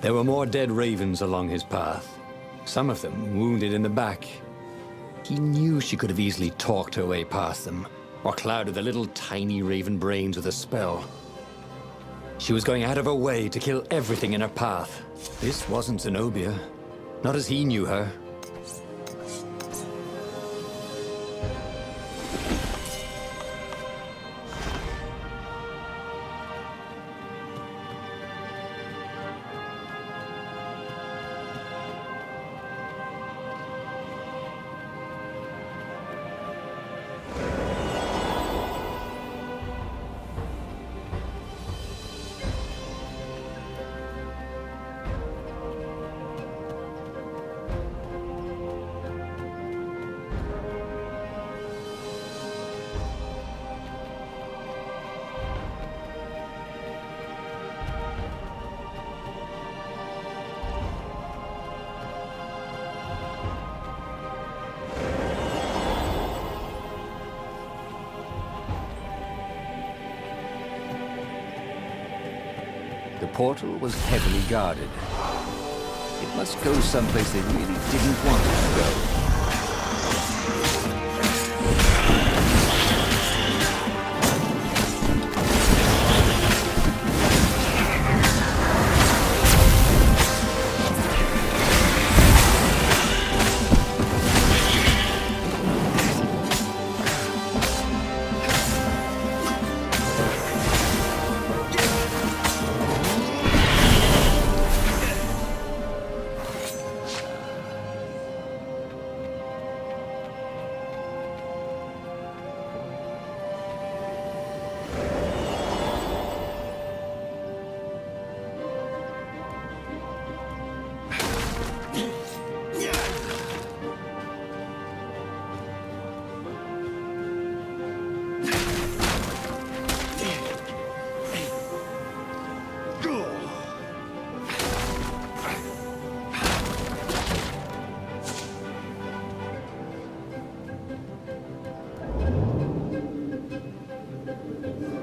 There were more dead ravens along his path, some of them wounded in the back. He knew she could have easily talked her way past them, or clouded the little tiny raven brains with a spell. She was going out of her way to kill everything in her path. This wasn't Zenobia, not as he knew her. The portal was heavily guarded. It must go someplace they really didn't want it to go.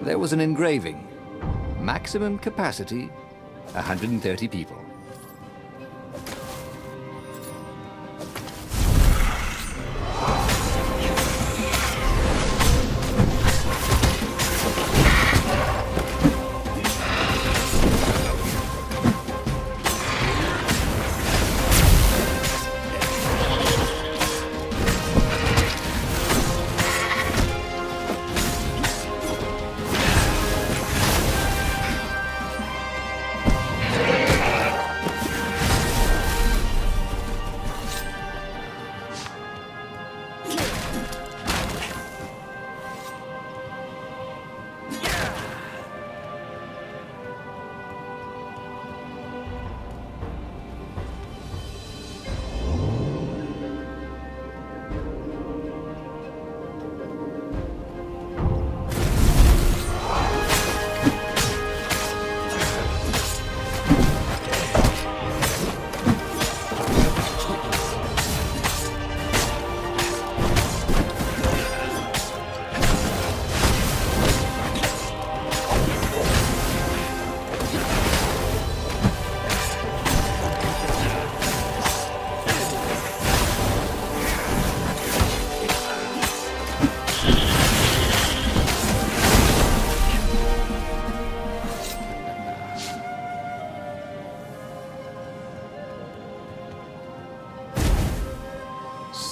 There was an engraving. Maximum capacity, 130 people.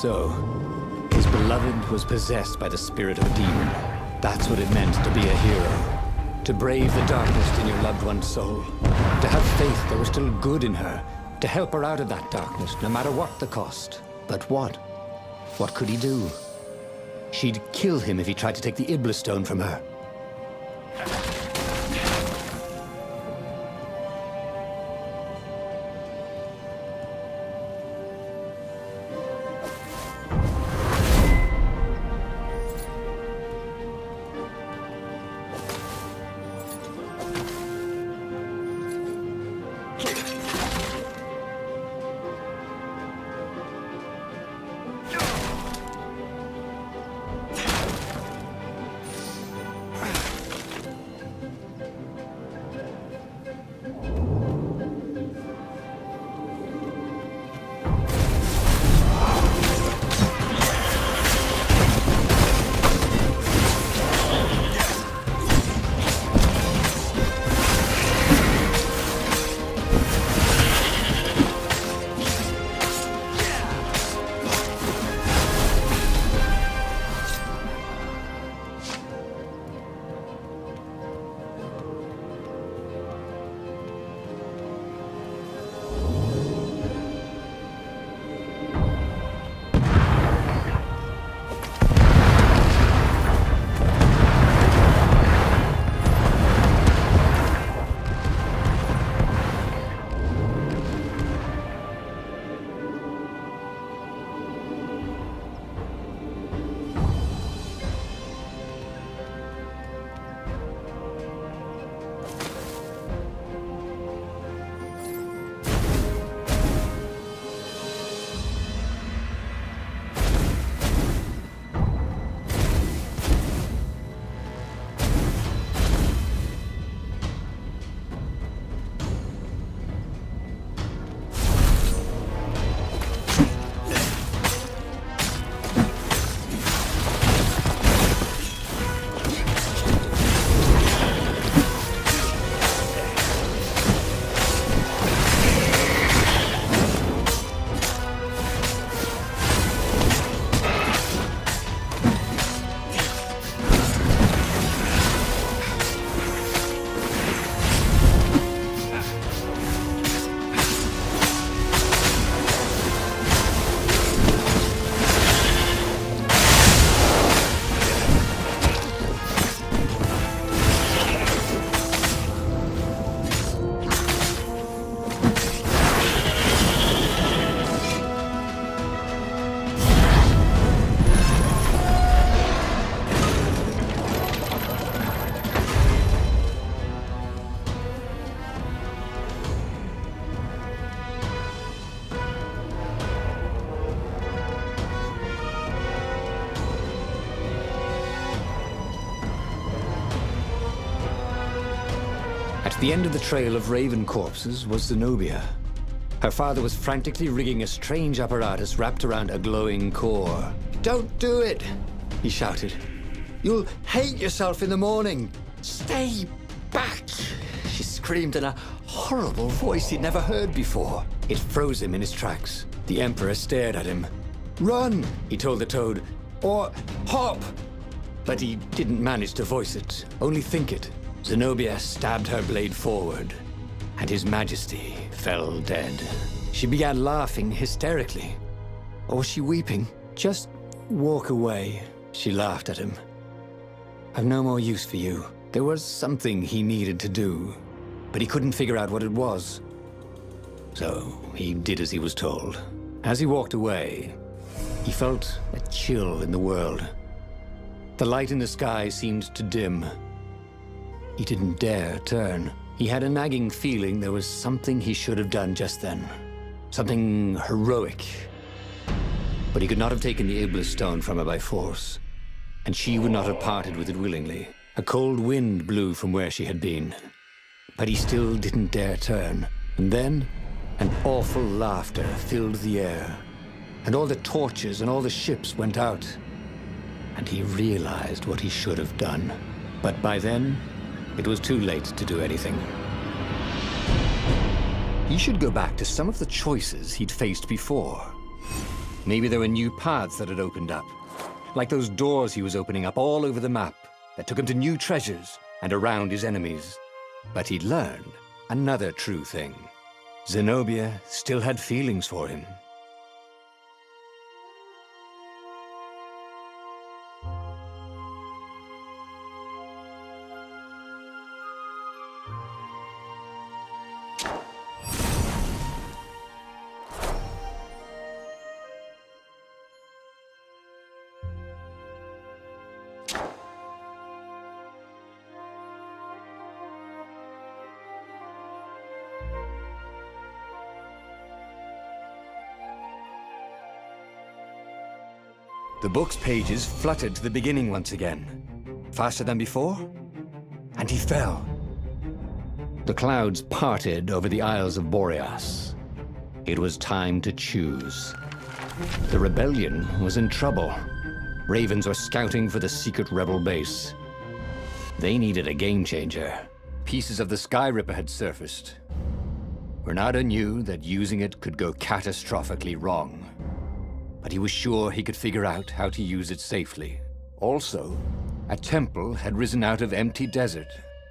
So, his beloved was possessed by the spirit of a demon. That's what it meant to be a hero. To brave the darkness in your loved one's soul. To have faith there was still good in her. To help her out of that darkness, no matter what the cost. But what? What could he do? She'd kill him if he tried to take the Iblis stone from her. At the end of the trail of raven corpses was Zenobia. Her father was frantically rigging a strange apparatus wrapped around a glowing core. "Don't do it!" he shouted. "You'll hate yourself in the morning! Stay back!" She screamed in a horrible voice he'd never heard before. It froze him in his tracks. The Emperor stared at him. "Run," he told the toad, "or hop!" But he didn't manage to voice it, only think it. Zenobia stabbed her blade forward, and His Majesty fell dead. She began laughing hysterically. Or was she weeping? "Just walk away," she laughed at him. "I've no more use for you." There was something he needed to do, but he couldn't figure out what it was. So he did as he was told. As he walked away, he felt a chill in the world. The light in the sky seemed to dim. He didn't dare turn. He had a nagging feeling there was something he should have done just then. Something heroic. But he could not have taken the Iblis stone from her by force, and she would not have parted with it willingly. A cold wind blew from where she had been, but he still didn't dare turn. And then, an awful laughter filled the air, and all the torches and all the ships went out, and he realized what he should have done. But by then, it was too late to do anything. He should go back to some of the choices he'd faced before. Maybe there were new paths that had opened up, like those doors he was opening up all over the map that took him to new treasures and around his enemies. But he'd learned another true thing. Zenobia still had feelings for him. The book's pages fluttered to the beginning once again, faster than before, and he fell. The clouds parted over the Isles of Boreas. It was time to choose. The rebellion was in trouble. Ravens were scouting for the secret rebel base. They needed a game changer. Pieces of the Sky Ripper had surfaced. Renato knew that using it could go catastrophically wrong, but he was sure he could figure out how to use it safely. Also, a temple had risen out of empty desert.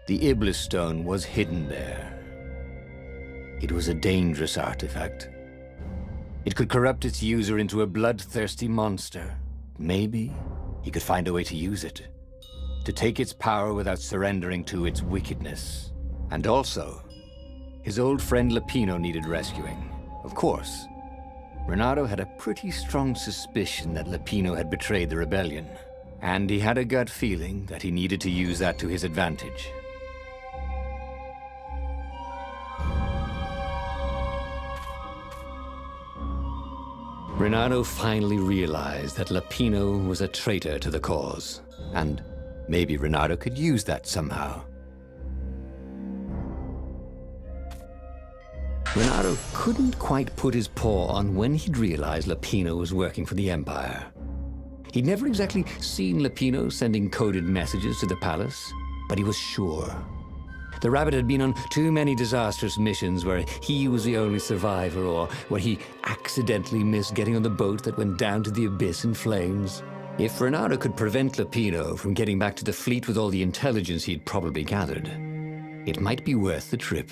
The Iblis stone was hidden there. It was a dangerous artifact. It could corrupt its user into a bloodthirsty monster. Maybe he could find a way to use it, to take its power without surrendering to its wickedness. And also, his old friend Lapino needed rescuing. Of course, Renato had a pretty strong suspicion that Lapino had betrayed the rebellion, and he had a gut feeling that he needed to use that to his advantage. Renato finally realized that Lapino was a traitor to the cause, and maybe Renato could use that somehow. Renato couldn't quite put his paw on when he'd realized Lapino was working for the Empire. He'd never exactly seen Lapino sending coded messages to the palace, but he was sure. The rabbit had been on too many disastrous missions where he was the only survivor, or where he accidentally missed getting on the boat that went down to the abyss in flames. If Renato could prevent Lapino from getting back to the fleet with all the intelligence he'd probably gathered, it might be worth the trip.